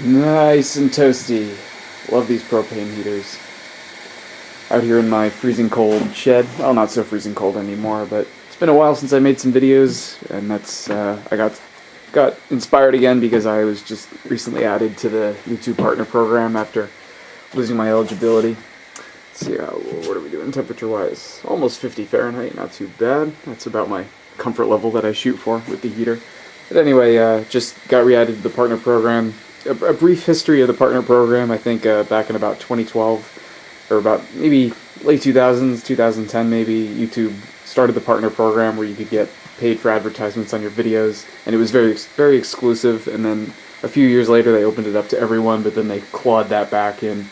Nice and toasty. Love these propane heaters. Out here in my freezing cold shed. Well, not so freezing cold anymore, but it's been a while since I made some videos, and that's I got inspired again because I was just recently added to the YouTube partner program after losing my eligibility. Let's see, what are we doing temperature-wise? Almost 50 Fahrenheit, not too bad. That's about my comfort level that I shoot for with the heater. But anyway, just got re-added to the partner program. A brief history of the partner program, I think back in about 2012, or about maybe late 2000s, 2010 maybe, YouTube started the partner program where you could get paid for advertisements on your videos, and it was very exclusive, and then a few years later they opened it up to everyone, but then they clawed that back in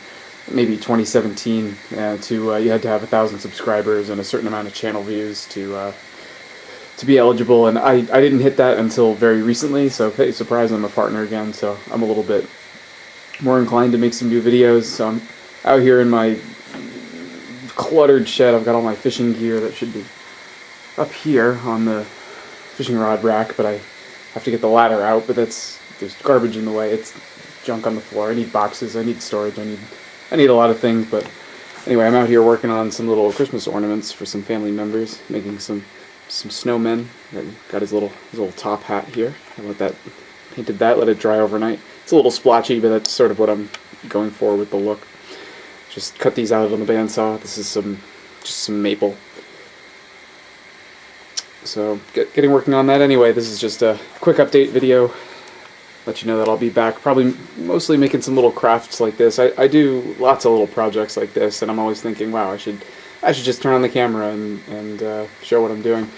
maybe 2017 to you had to have 1,000 subscribers and a certain amount of channel views to be eligible, and I didn't hit that until very recently, so hey, surprise, I'm a partner again, so I'm a little bit more inclined to make some new videos. So I'm out here in my cluttered shed. I've got all my fishing gear that should be up here on the fishing rod rack, but I have to get the ladder out, but there's garbage in the way. It's junk on the floor. I need boxes, I need storage, I need a lot of things, but anyway, I'm out here working on some little Christmas ornaments for some family members, making some snowmen. Got his little top hat here. I painted that, let it dry overnight. It's a little splotchy, but that's sort of what I'm going for with the look. Just cut these out on the bandsaw. This is just some maple. So getting working on that. Anyway, this is just a quick update video. Let you know that I'll be back, probably mostly making some little crafts like this. I do lots of little projects like this, and I'm always thinking, wow, I should just turn on the camera and show what I'm doing.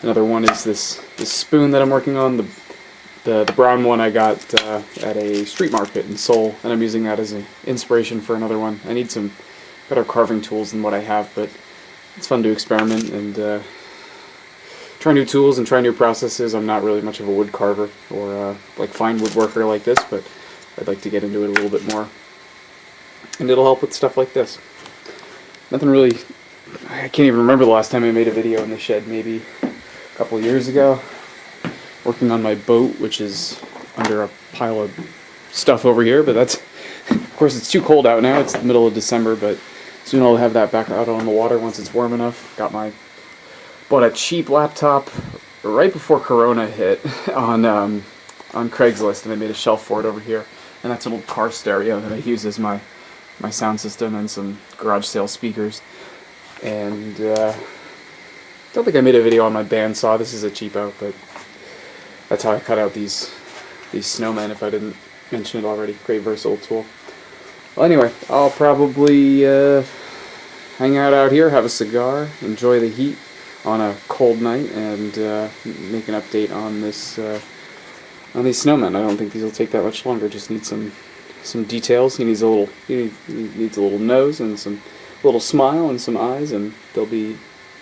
Another one is this spoon that I'm working on, the brown one I got at a street market in Seoul, and I'm using that as an inspiration for another one. I need some better carving tools than what I have, but it's fun to experiment and try new tools and try new processes. I'm not really much of a wood carver or like fine woodworker like this, but I'd like to get into it a little bit more, and it'll help with stuff like this. Nothing really. I can't even remember the last time I made a video in the shed, maybe a couple of years ago. Working on my boat, which is under a pile of stuff over here, but that's, of course, it's too cold out now. It's the middle of December, but soon I'll have that back out on the water once it's warm enough. Bought a cheap laptop right before Corona hit on Craigslist, and I made a shelf for it over here. And that's an old car stereo that I use as my sound system and some garage sale speakers. And don't think I made a video on my bandsaw. This is a cheapo, but that's how I cut out these snowmen, if I didn't mention it already. Great versatile tool. Well, anyway, I'll probably hang out here, have a cigar, enjoy the heat on a cold night, and make an update on this on these snowmen. I don't think these will take that much longer. Just need some details. He needs a little nose and some little smile and some eyes, and they'll be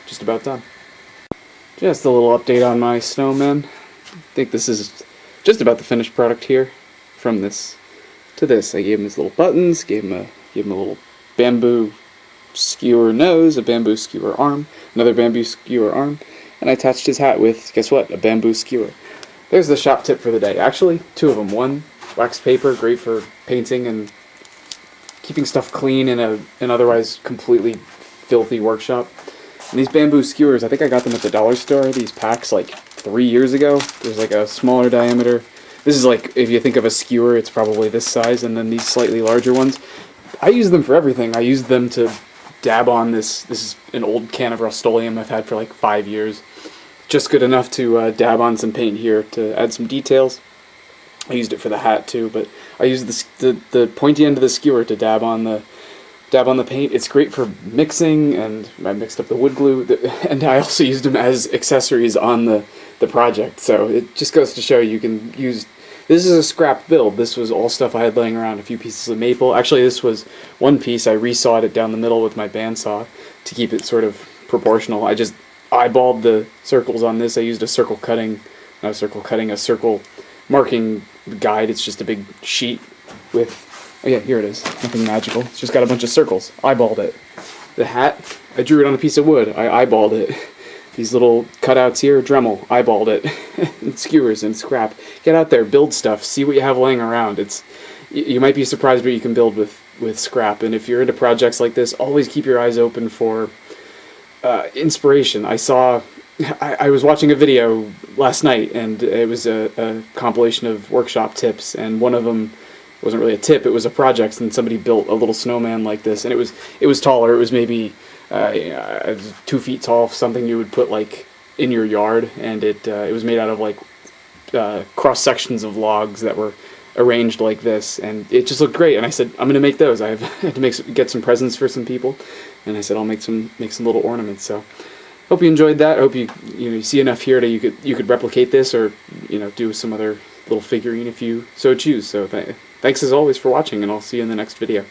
just about done. Just a little update on my snowmen. I think this is just about the finished product here. From this to this, I gave him his little buttons, gave him a little bamboo skewer nose, a bamboo skewer arm, another bamboo skewer arm, and I attached his hat with, guess what, a bamboo skewer. There's the shop tip for the day. Actually, two of them. One, wax paper, great for painting and keeping stuff clean in an otherwise completely filthy workshop. And these bamboo skewers, I think I got them at the dollar store, these packs, like 3 years ago. There's like a smaller diameter. This is like, if you think of a skewer, it's probably this size, and then these slightly larger ones. I use them for everything. I use them to dab on this. This is an old can of Rust-Oleum I've had for like 5 years. Just good enough to dab on some paint here to add some details. I used it for the hat too, but I used the pointy end of the skewer to dab on the paint. It's great for mixing, and I mixed up the wood glue, and I also used them as accessories on the project. So it just goes to show you can use. This is a scrap build. This was all stuff I had laying around, a few pieces of maple. Actually, this was one piece. I resawed it down the middle with my bandsaw to keep it sort of proportional. I just eyeballed the circles on this. I used a circle marking guide. It's just a big sheet with, oh yeah, here it is. Nothing magical. It's just got a bunch of circles. Eyeballed it. The hat, I drew it on a piece of wood. I eyeballed it. These little cutouts here, Dremel, eyeballed it. And skewers and scrap. Get out there, build stuff, see what you have laying around. you might be surprised what you can build with scrap. And if you're into projects like this, always keep your eyes open for inspiration. I was watching a video last night, and it was a compilation of workshop tips, and one of them wasn't really a tip, it was a project, and somebody built a little snowman like this, and it was taller. It was maybe 2 feet tall, something you would put like in your yard, and it was made out of like cross sections of logs that were arranged like this, and it just looked great. And I said, I'm gonna make those. I had to get some presents for some people, and I said I'll make some little ornaments. So hope you enjoyed that. I hope you see enough here that you could replicate this, or do some other little figurine if you so choose. So thanks as always for watching, and I'll see you in the next video.